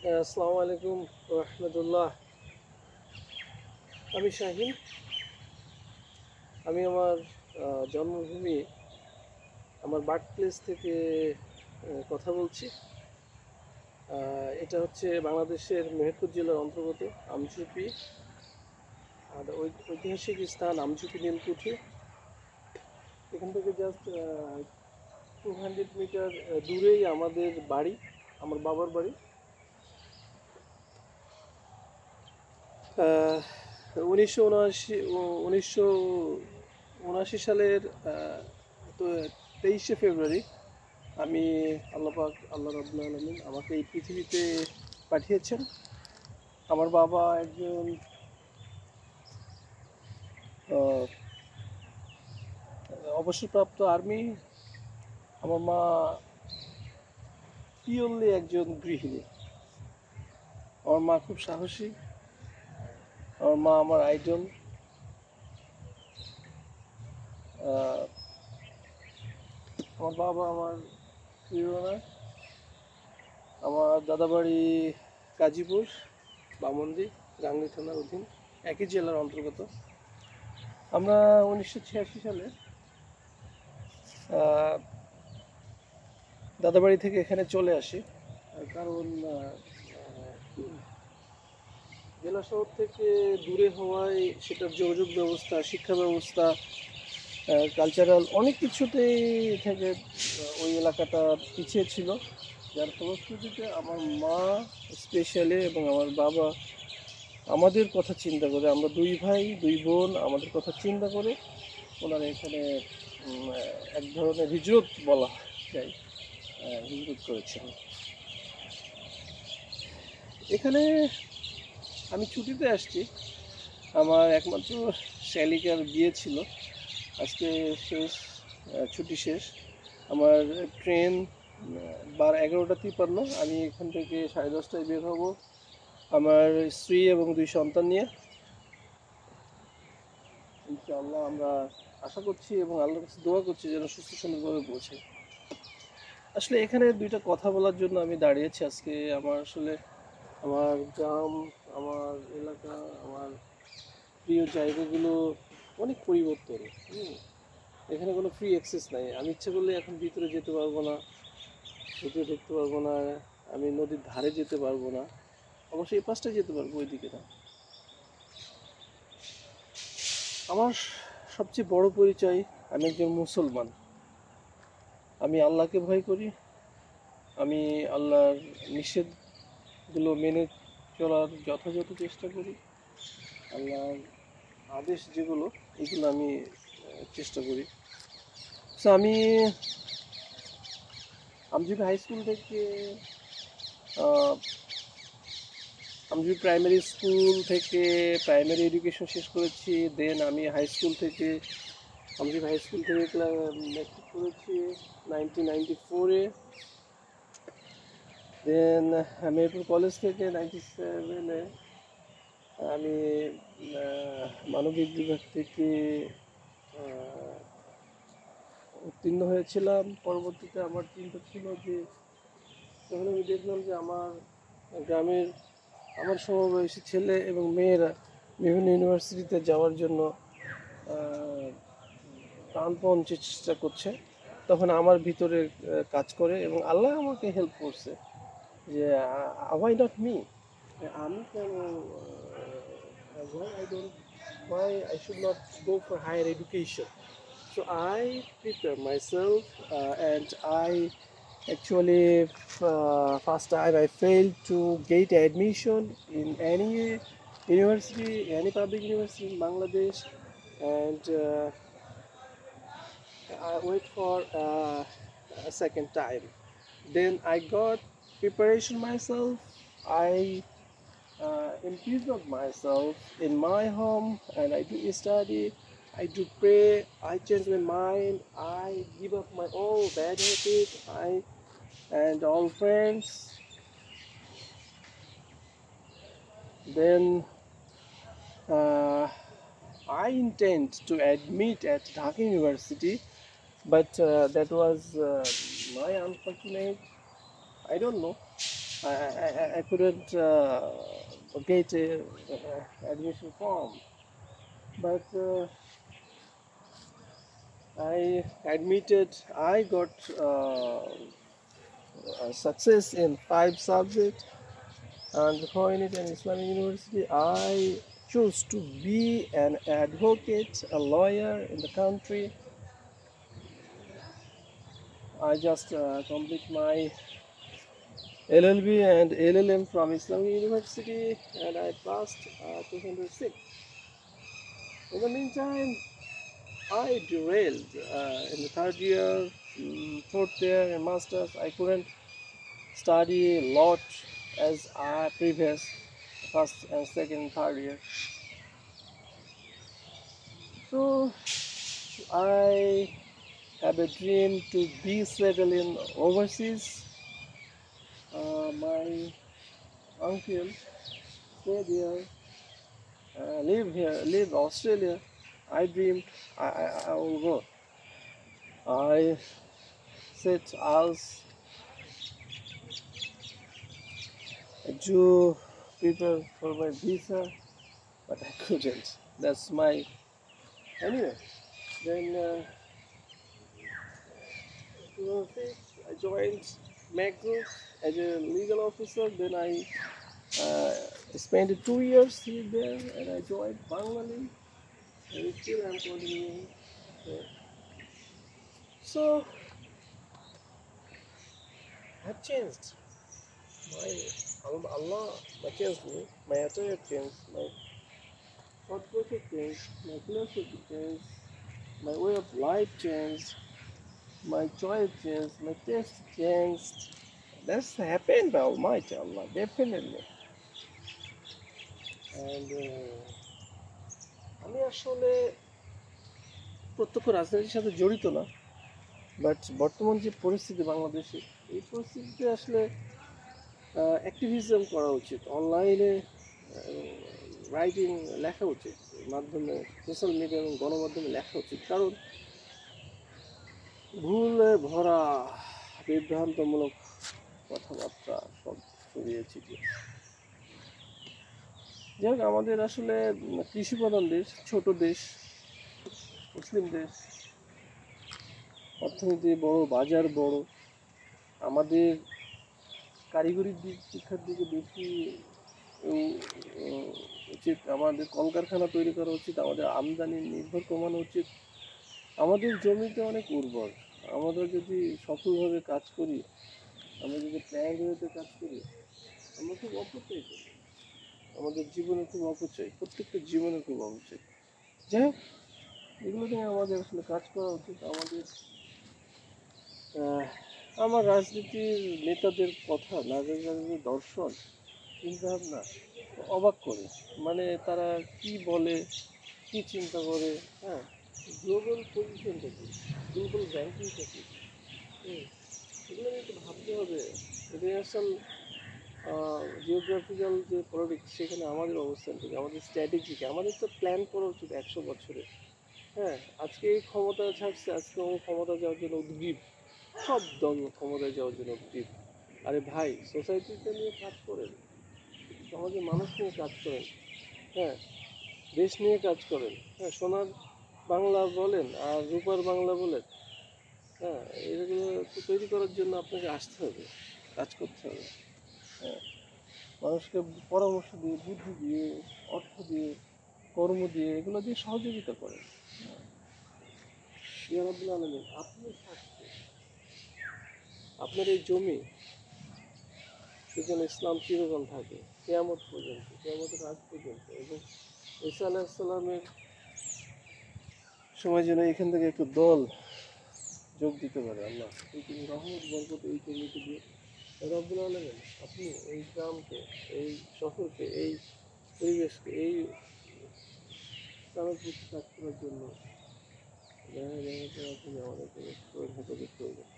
আসসালামু আলাইকুম রহমতুল্লাহ। আমি শাহিন। আমি আমার জন্মভূমি, আমার বার্থ প্লেস থেকে কথা বলছি। এটা হচ্ছে বাংলাদেশের মেহেরপুর জেলার অন্তর্গত আমঝুপি, আর ঐতিহাসিক স্থান আমঝুপি নীলকুঠি। এখান থেকে জাস্ট 200 মিটার দূরেই আমাদের বাড়ি, আমার বাবার বাড়ি। আহ, 1979 সালের তো 23শে ফেব্রুয়ারি আমি আল্লাহ পাক, আল্লাহ রাব্বুল আলামিন আমাকে এই পৃথিবীতে পাঠিয়েছেন। আমার বাবা একজন আহ, অবসরপ্রাপ্ত আর্মি। আমার মা পিওরলি একজন গৃহিণী। আমার মা খুব সাহসী। আমার মা আমার আইডল। আমার বাবা আমার প্রেরণা। আমার দাদাবাড়ি গাজীপুর, বামন্দি, গাংনী থানার অধীন, একই জেলার অন্তর্গত। আমরা 1986 সালে দাদাবাড়ি থেকে এখানে চলে আসি, কারণ জেলা শহর থেকে দূরে হওয়ায় সেটার যোগাযোগ ব্যবস্থা, শিক্ষা ব্যবস্থা, কালচারাল অনেক কিছুতেই থেকে ওই এলাকাটা পিছিয়ে ছিল। যার ফলশ্রুতিতে আমার মা স্পেশালি এবং আমার বাবা আমাদের কথা চিন্তা করে, আমরা দুই ভাই দুই বোন, আমাদের কথা চিন্তা করে ওনারা এখানে এক ধরনের হিজরত বলা যায়, হিজরত করেছেন। এখানে আমি ছুটিতে আসছি। আমার একমাত্র শ্যালিকার বিয়ে ছিল, আজকে শেষ, ছুটি শেষ। আমার ট্রেন 11:53। আমি এখান থেকে 10:30টায় বের হব আমার স্ত্রী এবং 2 সন্তান নিয়ে। ইনশাআল্লাহ আমরা আশা করছি এবং আল্লাহর কাছে দোয়া করছি যেন সুস্থ সুন্দরভাবে পৌঁছাই। আসলে এখানে দুইটা কথা বলার জন্য আমি দাঁড়িয়েছি আজকে। আমার আসলে আমার গ্রাম, আমার এলাকা, আমার প্রিয় জায়গাগুলো অনেক পরিবর্তন। এখানে কোনো ফ্রি অ্যাক্সেস নাই। আমি ইচ্ছে করলে এখন ভিতরে যেতে পারবো না, ভিতরে ঢুকতে পারবো না। আমি নদীর ধারে যেতে পারবো না, অবশ্যই এই পাশটা যেতে পারবো, ওইদিকে না। আমার সবচেয়ে বড় পরিচয়, আমি একজন মুসলমান। আমি আল্লাহকে ভয় করি। আমি আল্লাহর নিষেধগুলো মেনে চলার যথাযথ চেষ্টা করি। আল্লাহর আদেশ যেগুলো, এগুলো আমি চেষ্টা করি। সো আমি আমঝুপি হাই স্কুল থেকে, আমঝুপি প্রাইমারি স্কুল থেকে প্রাইমারি এডুকেশন শেষ করেছি। দেন আমি হাই স্কুল থেকে, আমঝুপি হাই স্কুল থেকে মেট্রিক করেছি 1994-এ। দেন মেহেরপুর কলেজ থেকে 97-এ আমি মানবিক বিভাগ থেকে উত্তীর্ণ হয়েছিলাম। পরবর্তীতে আমার চিন্তা ছিল যে, তখন আমি দেখলাম যে আমার গ্রামের আমার সমবয়সী ছেলে এবং মেয়েরা বিভিন্ন ইউনিভার্সিটিতে যাওয়ার জন্য প্রাণপণ চেষ্টা করছে। তখন আমার ভিতরে কাজ করে এবং আল্লাহ আমাকে হেল্প করছে যে why not me, আমি কেন, why I should not go for higher education. So I prepare myself, and I actually first time I failed to get admission in any university, any public university in Bangladesh, and I wait for a second time. Then I got preparation myself. I increased of myself in my home, and I do study. I do pray. I change my mind. I give up my all bad habits. I and all friends. Then I intend to admit at Dhaka University, but that was my unfortunate. I don't know. I couldn't get a admission form, but I admitted. I got success in 5 subjects, and when it in Islamic University, I chose to be an advocate, a lawyer in the country. I just complete my LLB and LLM from Islamic University, and I passed 206. In the meantime, I derailed in the third year, fourth year, and masters. I couldn't study a lot as previous first and second and third year. So I have a dream to be settled in overseas. My uncle stay there, live here, live Australia. I dreamed I will go. I set as to prepare for my visa, but I couldn't. That's my anyway. Then 2006, I joined MAC Group as a legal officer. Then I spent 2 years here there, and I joined Bangladesh, and still I'm continuing. So I've changed. My Allah changed me. My attire changed. My thought process changed. My philosophy changed. My way of life changed. My choice changed. My taste changed. That's happened by Almighty Allah, definitely. And আমি আসলে প্রত্যক্ষ রাজনীতির সাথে জড়িত না, but বর্তমান যে পরিস্থিতি বাংলাদেশে, এই পরিস্থিতিতে আসলে অ্যাক্টিভিজম করা উচিত, অনলাইনে রাইটিং লেখা উচিত, মাধ্যমে সোশ্যাল মিডিয়া এবং গণমাধ্যমে লেখা উচিত, কারণ ভুলে ভরা বিভ্রান্তমূলক কথাবার্তা সব ছড়িয়ে ছিটিয়ে। যাই হোক, আমাদের আসলে কৃষি প্রধান দেশ, ছোট দেশ, মুসলিম দেশ, অর্থনীতি বড়, বাজার বড়, আমাদের কারিগরি দিক শিক্ষার দিকে বেশি উচিত, আমাদের কলকারখানা তৈরি করা উচিত, আমাদের আমদানি নির্ভর কমানো উচিত। আমাদের জমিতে অনেক উর্বর, আমরা যদি সফলভাবে কাজ করি, আমরা যদি প্ল্যান্ড ওয়েতে কাজ করি, আমরা খুব অপচয় করি, আমাদের জীবনে খুব অপচয়, প্রত্যেকটা জীবনে খুব অপচয়। যাই হোক, এগুলো নিয়ে আমাদের আসলে কাজ করা উচিত। আমার রাজনীতির নেতাদের কথা, রাজনীতির দর্শন, চিন্তাভাবনা অবাক করে, মানে তারা কি বলে, কি চিন্তা করে, হ্যাঁ, গ্লোবাল পজিশনটা কি, গ্লোবাল র্যাঙ্কিংটা কি, এগুলো নিয়ে একটু ভাবতে হবে। ইন্টারন্যাশনাল জিওগ্রাফিক্যাল যে পলিটিক্স, সেখানে আমাদের অবস্থান থেকে, আমাদের স্ট্র্যাটেজি কি, আমাদের তো প্ল্যান করা উচিত 100 বছরে। হ্যাঁ, আজকে এই ক্ষমতা ছাড়ছে, আজকে ও ক্ষমতা যাওয়ার জন্য উদ্গ্রীব, সব দল ক্ষমতায় যাওয়ার জন্য উদ্গ্রীব। আরে ভাই, সোসাইটিতে নিয়ে কাজ করেন, সমাজে মানুষ নিয়ে কাজ করেন, হ্যাঁ, দেশ নিয়ে কাজ করেন, হ্যাঁ, সোনার বাংলা বলেন আর রূপার বাংলা বলেন, হ্যাঁ, এগুলো তৈরি করার জন্য আপনাকে আসতে হবে, কাজ করতে হবে, হ্যাঁ, মানুষকে পরামর্শ দিয়ে, বুদ্ধি দিয়ে, অর্থ দিয়ে, কর্ম দিয়ে, এগুলো দিয়ে সহযোগিতা করেন। ইয়া রাব্বুল আলামিন, আপনি থাকতে আপনার এই জমি সেখানে ইসলাম চিরকাল থাকে, কিয়ামত পর্যন্ত, কিয়ামতের আগ পর্যন্ত, এবং ঈসা আলাইহিস সালামের সময় যেন এখান থেকে একটু দল যোগ দিতে পারে। আল্লাহ এই রহমত বরকত এই জমিতে দিয়ে রাব্বুল আলামিন, আপনি এই গ্রামকে, এই শহরকে, এই পরিবেশকে, এই ইসলামের প্রতি কাজ করার জন্য আমাদেরকে হেফাজত করবেন।